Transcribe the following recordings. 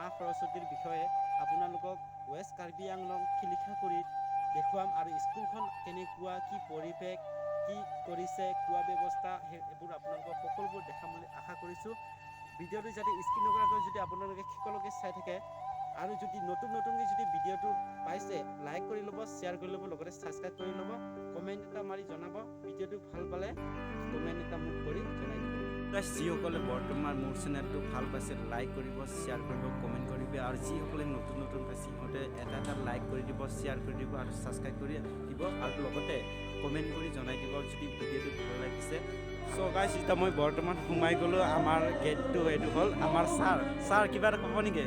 মা সৰস্বতীৰ বিষয়ে আপোনালোকক ৱেষ্ট কাৰ্বি আংলং শিলিখাগুৰিত দেখুৱাম আৰু স্কুলখন কেনেকুৱা, কি পৰিৱেশ, কি কৰিছে, খোৱা ব্যৱস্থা এইবোৰ আপোনালোকক সকলোবোৰ দেখাম বুলি আশা কৰিছোঁ। ভিডিঅ'টো যাতে স্কিপ নকৰাকৈ যদি আপোনালোকে শেষলৈকে চাই থাকে আৰু যদি নতুনকৈ যদি ভিডিঅ'টো পাইছে লাইক কৰি ল'ব, শ্বেয়াৰ কৰি ল'ব, লগতে ছাবস্ক্ৰাইব কৰি ল'ব, কমেণ্ট এটা মাৰি জনাব। ভিডিঅ'টো ভাল পালে কমেণ্ট এটা মোক কৰি জনাই দিব। যিসকলে বৰ্তমান মোৰ চেনেলটো ভাল পাইছে লাইক কৰিব, শ্বেয়াৰ কৰিব, কমেণ্ট কৰিব আৰু যিসকলে নতুন পাইছে সিহঁতে এটা লাইক কৰি দিব, শ্বেয়াৰ কৰি দিব আৰু ছাবস্ক্ৰাইব কৰি দিব আৰু লগতে কমেণ্ট কৰি জনাই দিব যদি ভিডিঅ'টো ভাল লাগিছে। চ' গাইছ, এতিয়া মই বৰ্তমান সোমাই গ'লোঁ। আমাৰ গেটটো এইটো হ'ল আমাৰ ছাৰ কিবা এটা ক'ব নেকি?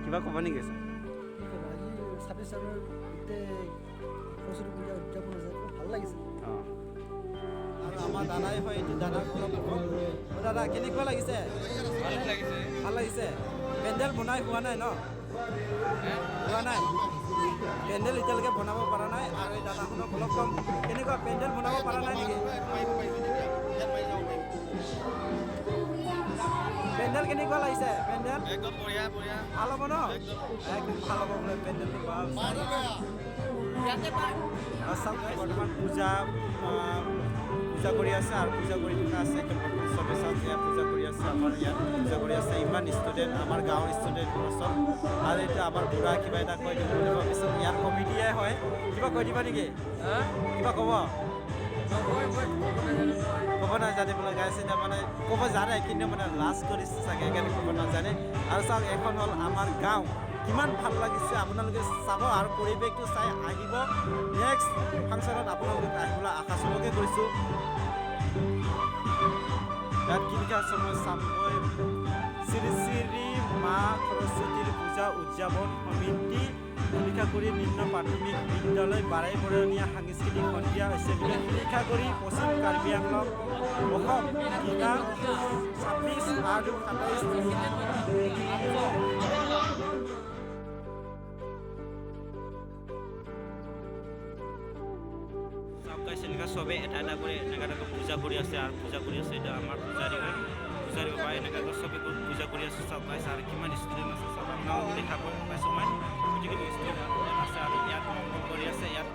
কিবা ক'ব নেকি ছাৰ? ভাল লাগিছে। অঁ, আৰু আমাৰ দাদাই হয়, এইটো দাদাক অলপ দাদা কেনেকুৱা লাগিছে? ভাল লাগিছে। পেণ্ডেল বনাই হোৱা নাই ন? হোৱা নাই। পেণ্ডেল এতিয়ালৈকে বনাব পৰা নাই আৰু এই দাদাখনক অলপ কম, কেনেকুৱা পেণ্ডেল বনাব পৰা নাই নেকি? পেণ্ডেল কেনেকুৱা লাগিছে? পেণ্ডেল একদম বঢ়িয়া ভাল হ'ব ন? একদম ভাল হ'ব বোলে পেণ্ডেলটো। চাওক, বৰ্তমান পূজা কৰি আছে আৰু পূজা কৰি থকা আছে। চবে চাওক, ইয়াত পূজা কৰি আছে, আমাৰ ইয়াত পূজা কৰি আছে। ইমান ষ্টুডেণ্ট, আমাৰ গাঁৱৰ ষ্টুডেণ্ট চব। আৰু এইটো আমাৰ বুঢ়া কিবা এটা কৈ দিব বুলি ভাবিছোঁ। ইয়াৰ কমিটিয়ে হয়, কিবা কৈ দিবা নেকি? কিবা ক'ব? ক'ব নাজানে বোলে গাইছে, এতিয়া মানে ক'ব জানে কিন্তু মানে লাজ কৰিছে চাগে, সেইকাৰণে ক'ব নাজানে। আৰু চাওক, এখন হ'ল আমাৰ গাঁও, কিমান ভাল লাগিছে আপোনালোকে চাব আৰু পৰিৱেশটো চাই আহিব। নেক্সট ফাংচনত আপোনালোকে আহিবলৈ আশা চবকে কৰিছোঁ। ইয়াত কি লিখা আছে মই চামগৈ। শ্ৰী শ্ৰী মা সৰস্বতীৰ পূজা উদযাপন সমিতি শিলিখাগুৰি নিম্ন প্ৰাথমিক বিদ্যালয় বাৰেবৰণীয়া সাংস্কৃতিক সন্ধিয়া হৈছে বুলি শিলিখাগুৰি, পশ্চিম কাৰ্বি আংলং, অসম দিনাং 26 আৰু 27 চিলিকা চবে এটা কৰি এনেকৈ পূজা কৰি আছে আৰু পূজা কৰি আছে। এতিয়া আমাৰ পূজাৰী হয়, পূজাৰী বাবা এনেকৈ চবে পূজা কৰি আছে। চাওক গাইছে আৰু কিমান ষ্টুডেণ্ট আছে, চাওক আপোনালোকে দেখা পাইছোঁ মই গোটেইখিনি ষ্টুডেণ্ট আছে আৰু ইয়াত মংগল কৰি আছে। ইয়াত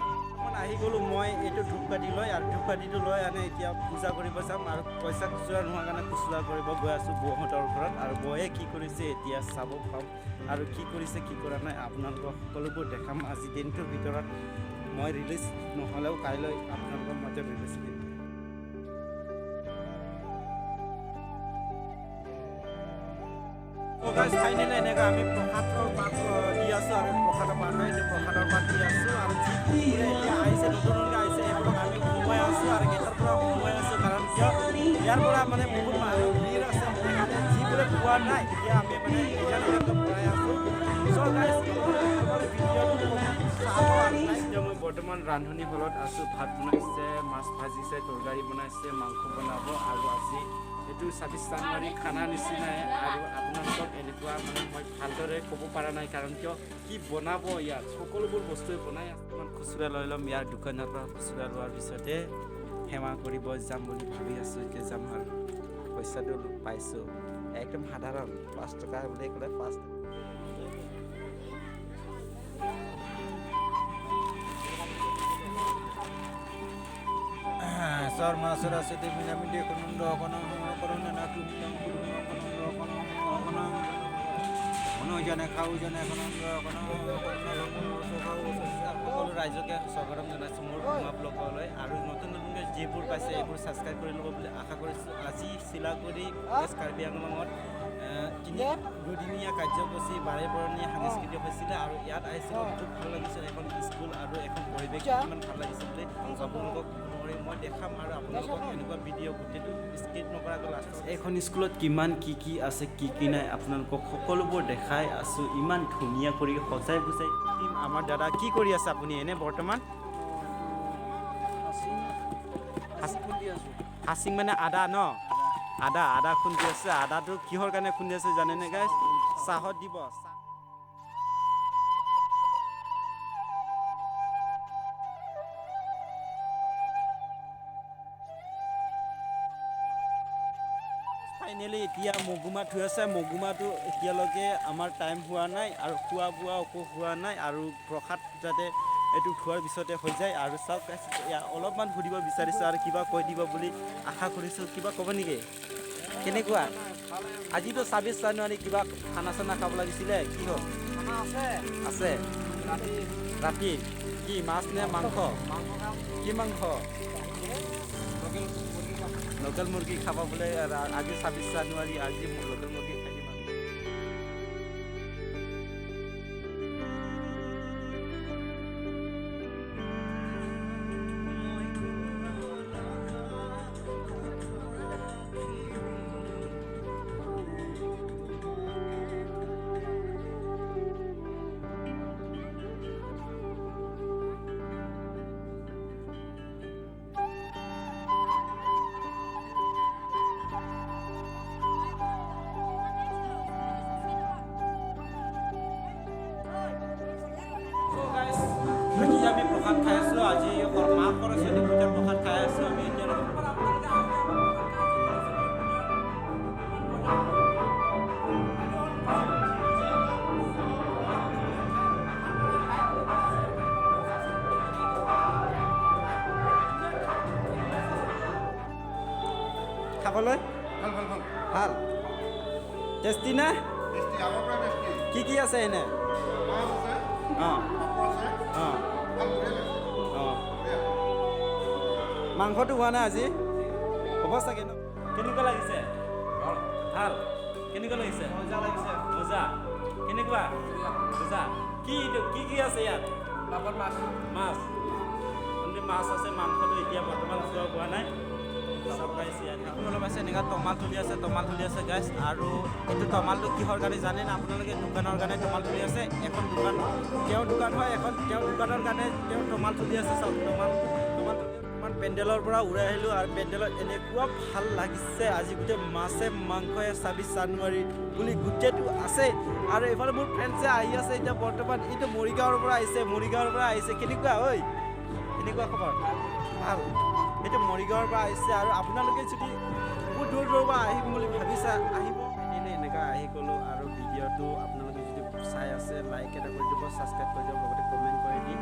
আহি গ'লোঁ মই এইটো ধূপকাঠি লৈ আৰু ধূপকাঠিটো লৈ আনে এতিয়া পূজা কৰিব যাম আৰু পইচা খুচুৰা নোহোৱাৰ কাৰণে খুচুৰা কৰিব গৈ আছোঁ বৌহঁতৰ ঘৰত। আৰু বৌয়ে কি কৰিছে এতিয়া চাব পাম আৰু কি কৰিছে কি কৰা নাই আপোনালোকক সকলোবোৰ দেখাম আজি দিনটোৰ ভিতৰত। মই ৰিলিজ নহ'লেও কাইলৈ আপোনালোকৰ মাজত ৰিলিজ দিম। ফাইনেলি এনেকৈ আমি প্ৰসাদৰ পাত দি আছোঁ আৰু প্ৰসাদৰ পাত এইটো প্ৰসাদৰ পাত দি আছোঁ আৰু যিবোৰে এতিয়া আহিছে নতুনকৈ আহিছে এইবোৰক আমি সোমোৱাই আছোঁ আৰু গেটৰ পৰা সোমোৱাই আছোঁ। কাৰণ কিয় ইয়াৰ পৰা মানে বহুত মানুহ ভিৰ আছে, সেইকাৰণে যিবোৰে পোৱা নাই এতিয়া আমি মানে এতিয়ালৈকে ভৰাই আছোঁ। চ' গাইজ এতিয়া মই বৰ্তমান ৰান্ধনি হলত আছোঁ। ভাত বনাইছে, মাছ ভাজিছে, তৰকাৰী বনাইছে, মাংস বনাব আৰু আজি এইটো 26 জানুৱাৰী খানা নিচিনাই আৰু আপোনালোকক এনেকুৱা মানে মই ভালদৰে ক'ব পৰা নাই কাৰণ কিয় কি বনাব ইয়াত সকলোবোৰ বস্তুৱে বনাই অকণমান খুচুৰা লৈ ল'ম। ইয়াৰ দোকানৰ পৰা খুচুৰা লোৱাৰ পিছতে সেৱা কৰিব যাম বুলি ভাবি আছোঁ। এতিয়া যাম আৰু পইচাটো পাইছোঁ একদম সাধাৰণ 5 টকা বুলি ক'লে 5 টকা। Sarma Saraswati Minamidi Kunundo Konona Tumidam Kuruna Monojana Kaujana সকলো ৰাইজকে স্বাগতম জনাইছোঁ মোৰ ভঙা ব্লগলৈ আৰু নতুন নতুনকৈ যিবোৰ পাইছে এইবোৰ ছাবস্ক্ৰাইব কৰি ল'ব বুলি আশা কৰিছোঁ। আজি শিলাগুৰি ৱেষ্ট কাৰ্বি আংলঙত দুদিনীয়া কাৰ্যসূচী বাৰেবৰণীয়া সাংস্কৃতিক হৈছিলে আৰু ইয়াত আহিছিলোঁ খুব ভাল লাগিছিল। এখন স্কুল আৰু এখন পৰিৱেশ কিমান ভাল লাগিছিল বুলি আপোনালোকক মই দেখাম আৰু আপোনালোকক এনেকুৱা ভিডিঅ' গোটেইটো স্কিপ নকৰাকৈ লাষ্ট এখন স্কুলত কিমান কি আছে কি নাই আপোনালোকক সকলোবোৰ দেখাই আছোঁ। ইমান ধুনীয়া কৰি সজাই বুজাই দিম। আমাৰ দাদা কি কৰি আছে আপুনি এনে বৰ্তমান? হাচিং মানে আদা ন? আদা খুন্দি আছে। আদাটো কিহৰ কাৰণে খুন্দি আছে জানেনে গাইজ? চাহত দিব। ফাইনেলি এতিয়া মগুমা থৈ আছে। মগুমাটো এতিয়ালৈকে আমাৰ টাইম হোৱা নাই আৰু খোৱা বোৱা একো হোৱা নাই আৰু প্ৰসাদ যাতে এইটো খোৱাৰ পিছতে হৈ যায়। আৰু চাওক অলপমান সুধিব বিচাৰিছোঁ আৰু কিবা কৈ দিব বুলি আশা কৰিছোঁ। কিবা ক'ব নেকি? কেনেকুৱা আজিতো 26 জানুৱাৰী কিবা খানা চানা খাব লাগিছিলে, কি হ'ল? আছে ৰাতি কি মাছ নে মাংস? কি মাংস? লোকেল মুৰ্গী খাব বোলে আজি 26 জানুৱাৰী, আজি লোকেল মুৰ্গী খাই দিম আমি। আজি আমি প্ৰসাদ খাই আছোঁ। আজি মা সৰস্বতী পূজাৰ প্ৰসাদ খাই আছোঁ আমি এতিয়ালৈকে। খাবলৈ ভাল টেষ্টি নে? কি আছে এনে? অঁ অঁ অঁ মাংসটো হোৱা নাই আজি, হ'ব চাগে ন? কেনেকুৱা লাগিছে? ভাল। কেনেকুৱা লাগিছে? মজা লাগিছে। মজা কেনেকুৱা? মজা। কি আছে ইয়াত? মাছ অনলি মাছ আছে, মাংসটো এতিয়া বৰ্তমান খোৱা হোৱা নাই। অলপ আছে এনেকুৱা তমাল তুলি আছে গাইছ। আৰু এইটো তমালটো কিহৰ কাৰণে জানে না আপোনালোকে? দোকানৰ কাৰণে তমাল তুলি আছে। এখন দোকান তেওঁৰ দোকান হয়, এখন তেওঁৰ দোকানৰ কাৰণে তেওঁ তমাল তুলি আছে। চাওক তমাল অকণমান পেণ্ডেলৰ পৰা উৰাই আহিলোঁ আৰু পেণ্ডেলত এনেকুৱা ভাল লাগিছে। আজি গোটেই মাছে মাংসই 26 জানুৱাৰী বুলি গোটেইটো আছে। আৰু এইফালে মোৰ ফ্ৰেণ্ডছে আহি আছে এতিয়া বৰ্তমান। এইটো মৰিগাঁৱৰ পৰা আহিছে। কেনেকুৱা ঐ? কেনেকুৱা খবৰ? ভাল। এইটো মৰিগাঁৱৰ পৰা আহিছে। আৰু আপোনালোকে যদি বহুত দূৰৰ পৰা আহিম বুলি ভাবিছে আহিব। এনেকুৱা আহি গ'লোঁ। আৰু ভিডিঅ'টো আপোনালোকে যদি চাই আছে লাইক এটা কৰি দিব, ছাবস্ক্ৰাইব কৰি দিব, লগতে কমেণ্ট কৰি দি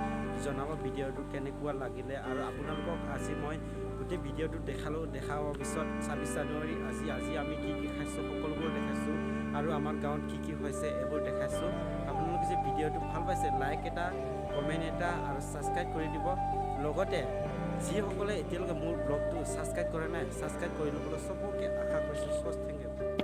জনাব ভিডিঅ'টো কেনেকুৱা লাগিলে। আৰু আপোনালোকক আজি মই গোটেই ভিডিঅ'টো দেখাবৰ পিছত 26 জানুৱাৰী আজি আমি কি খাইছোঁ সকলোবোৰ দেখাইছোঁ। আৰু আমাৰ গাঁৱত কি হৈছে এইবোৰ দেখাইছোঁ। আপোনালোকে যে ভিডিঅ'টো ভাল পাইছে লাইক এটা, কমেণ্ট এটা আৰু ছাবস্ক্ৰাইব কৰি দিব। লগতে যিসকলে এতিয়ালৈকে মোৰ ব্লগটো ছাবস্ক্ৰাইব কৰা নাই, ছাবস্ক্ৰাইব কৰি ল'বলৈ চবকে আশা কৰিছোঁ। Thank U.